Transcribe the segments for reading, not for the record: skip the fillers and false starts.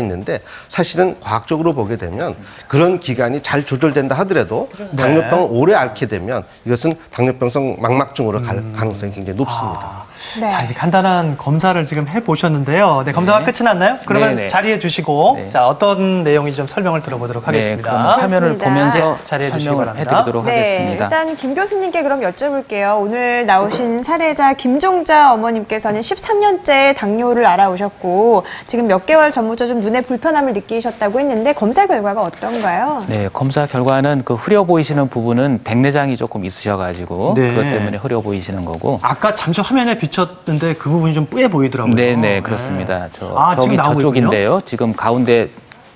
있는데 사실은 과학적으로 보게 되면 그런 기간이 잘 조절된다 하더라도 당뇨병을 오래 앓게 되면 이것은 당뇨병성 망막증으로 갈 가능성이 굉장히 높습니다. 네. 자, 이렇게 간단한 검사를 지금 해보셨는데요. 네, 검사가 끝이 났나요? 그러면 네네. 자리해 주시고, 네. 자, 어떤 내용인지 좀 설명을 들어보도록 네, 하겠습니다. 그럼 화면을 그렇습니다. 보면서 네, 자리해 주시기 설명을 바랍니다. 해드리도록 네, 하겠습니다. 일단 김 교수님께 그럼 여쭤볼게요. 오늘 나오신 사례자 김종자 어머님께서는 13년째 당뇨를 알아오셨고 지금 몇 개월 전부터 좀 눈에 불편함을 느끼셨다고 했는데 검사 결과가 어떤가요? 네, 검사 결과는 그 흐려 보이시는 부분은 백내장이 조금 있으셔가지고 네. 그것 때문에 흐려 보이시는 거고. 아까 잠시 화면에 비쳤는데 그 부분이 좀 뿌예 보이더라고요. 네, 그렇습니다. 지금 저기 나오고 저쪽인데요. 지금 가운데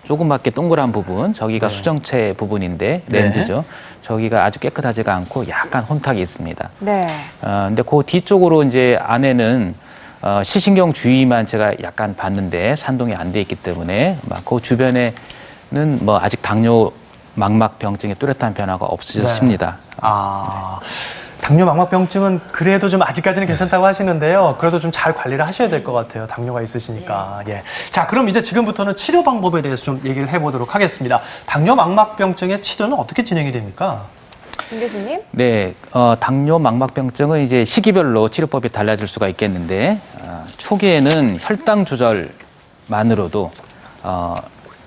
조그맣게 동그란 부분, 저기가 네. 수정체 부분인데 네. 렌즈죠. 저기가 아주 깨끗하지가 않고 약간 혼탁이 있습니다. 네. 근데 그 뒤쪽으로 이제 안에는 시신경 주위만 제가 약간 봤는데 산동이 안 돼 있기 때문에 막 그 주변에는 뭐 아직 당뇨 망막병증의 뚜렷한 변화가 없으십니다. 당뇨 망막병증은 그래도 좀 아직까지는 괜찮다고 하시는데요. 그래도 좀 잘 관리를 하셔야 될 것 같아요. 당뇨가 있으시니까. 예. 자, 그럼 이제 지금부터는 치료 방법에 대해서 좀 얘기를 해보도록 하겠습니다. 당뇨 망막병증의 치료는 어떻게 진행이 됩니까? 김 교수님? 네, 당뇨 망막병증은 이제 시기별로 치료법이 달라질 수가 있겠는데 초기에는 혈당 조절만으로도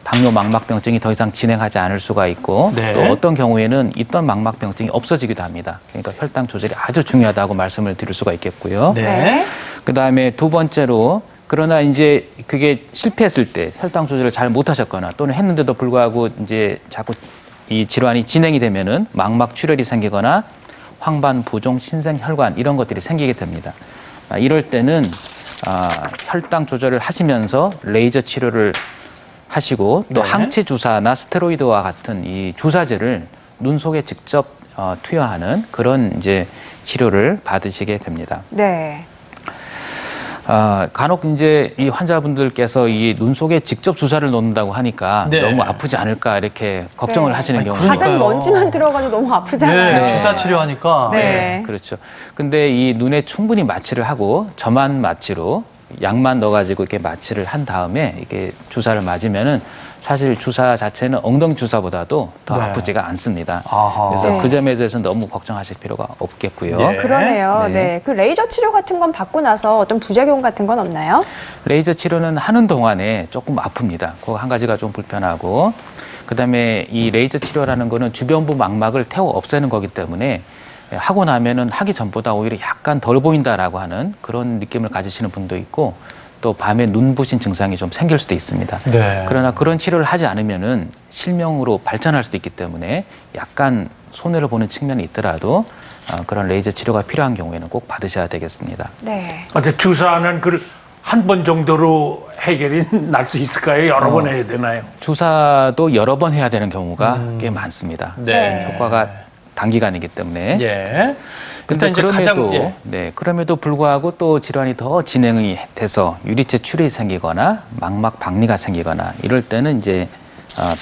당뇨 망막병증이 더 이상 진행하지 않을 수가 있고 네. 또 어떤 경우에는 있던 망막병증이 없어지기도 합니다. 그러니까 혈당 조절이 아주 중요하다고 말씀을 드릴 수가 있겠고요. 네. 그다음에 두 번째로 그러나 이제 그게 실패했을 때 혈당 조절을 잘 못하셨거나 또는 했는데도 불구하고 이제 자꾸 이 질환이 진행이 되면은 망막 출혈이 생기거나 황반 부종 신생 혈관 이런 것들이 생기게 됩니다. 이럴 때는 혈당 조절을 하시면서 레이저 치료를 하시고 또 네. 항체 주사나 스테로이드와 같은 이 주사제를 눈 속에 직접 투여하는 그런 이제 치료를 받으시게 됩니다. 네. 간혹 이제 이 환자분들께서 이 눈 속에 직접 주사를 놓는다고 하니까 네. 너무 아프지 않을까 이렇게 걱정을 네. 하시는 아니, 경우가 그러니까요. 작은 먼지만 들어가도 너무 아프잖아요. 네, 주사 치료하니까. 네. 그렇죠. 근데 이 눈에 충분히 마취를 하고 저만 마취로 약만 넣어가지고 이렇게 마취를 한 다음에 이렇게 주사를 맞으면은 사실 주사 자체는 엉덩이 주사보다도 더 네. 아프지가 않습니다. 아하. 그래서 네. 그 점에 대해서는 너무 걱정하실 필요가 없겠고요. 예. 그러네요. 네. 네. 그 레이저 치료 같은 건 받고 나서 어떤 부작용 같은 건 없나요? 레이저 치료는 하는 동안에 조금 아픕니다. 그 한 가지가 좀 불편하고 그다음에 이 레이저 치료라는 거는 주변부 망막을 태워 없애는 거기 때문에 하고 나면은 하기 전보다 오히려 약간 덜 보인다라고 하는 그런 느낌을 가지시는 분도 있고 또 밤에 눈부신 증상이 좀 생길 수도 있습니다. 네. 그러나 그런 치료를 하지 않으면은 실명으로 발전할 수도 있기 때문에 약간 손해를 보는 측면이 있더라도 그런 레이저 치료가 필요한 경우에는 꼭 받으셔야 되겠습니다. 네. 근데 주사는 그 한 번 정도로 해결이 날 수 있을까요? 여러 번 해야 되나요? 주사도 여러 번 해야 되는 경우가 꽤 많습니다. 네. 효과가 단기간이기 때문에. 예. 근데 일단 이제 그럼에도 가장, 예. 네, 그럼에도 불구하고 또 질환이 더 진행이 돼서 유리체 출혈이 생기거나 망막 박리가 생기거나 이럴 때는 이제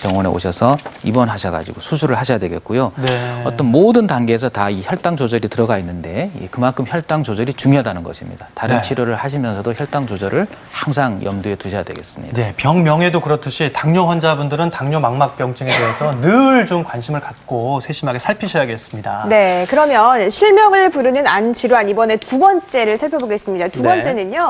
병원에 오셔서 입원하셔가지고 수술을 하셔야 되겠고요. 네. 어떤 모든 단계에서 다 이 혈당 조절이 들어가 있는데 그만큼 혈당 조절이 중요하다는 것입니다. 다른 네. 치료를 하시면서도 혈당 조절을 항상 염두에 두셔야 되겠습니다. 네, 병명에도 그렇듯이 당뇨 환자분들은 당뇨 망막병증에 대해서 늘 좀 관심을 갖고 세심하게 살피셔야겠습니다. 네, 그러면 실명을 부르는 안 질환 이번에 두 번째를 살펴보겠습니다. 두 네. 번째는요.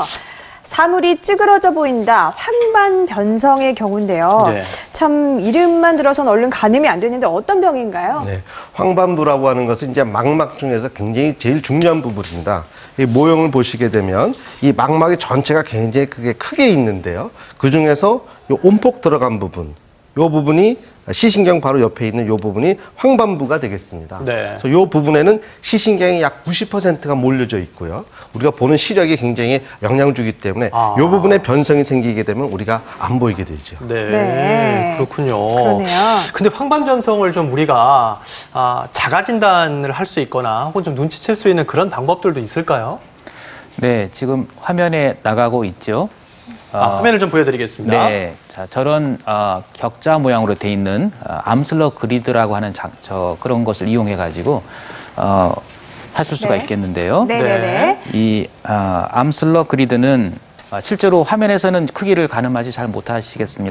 사물이 찌그러져 보인다. 황반 변성의 경우인데요. 네. 참 이름만 들어선 얼른 가늠이 안 되는데 어떤 병인가요? 네, 황반부라고 하는 것은 이제 망막 중에서 굉장히 제일 중요한 부분입니다. 이 모형을 보시게 되면 이 망막의 전체가 굉장히 크게 있는데요. 그 중에서 이 온폭 들어간 부분, 이 부분이 시신경 바로 옆에 있는 이 부분이 황반부가 되겠습니다. 네. 그래서 이 부분에는 시신경이 약 90%가 몰려져 있고요. 우리가 보는 시력이 굉장히 영향을 주기 때문에 아. 이 부분에 변성이 생기게 되면 우리가 안 보이게 되죠. 네, 네. 그렇군요. 그러네요. 근데 황반변성을 좀 우리가 자가 진단을 할 수 있거나 혹은 좀 눈치챌 수 있는 그런 방법들도 있을까요? 네, 지금 화면에 나가고 있죠. 화면을 좀 보여드리겠습니다. 네, 자 저런 격자 모양으로 돼 있는 암슬러 그리드라고 하는 그런 것을 이용해 가지고 하실 수가 네. 있겠는데요. 네네네. 이 암슬러 그리드는 실제로 화면에서는 크기를 가늠하지 잘 못하시겠습니다.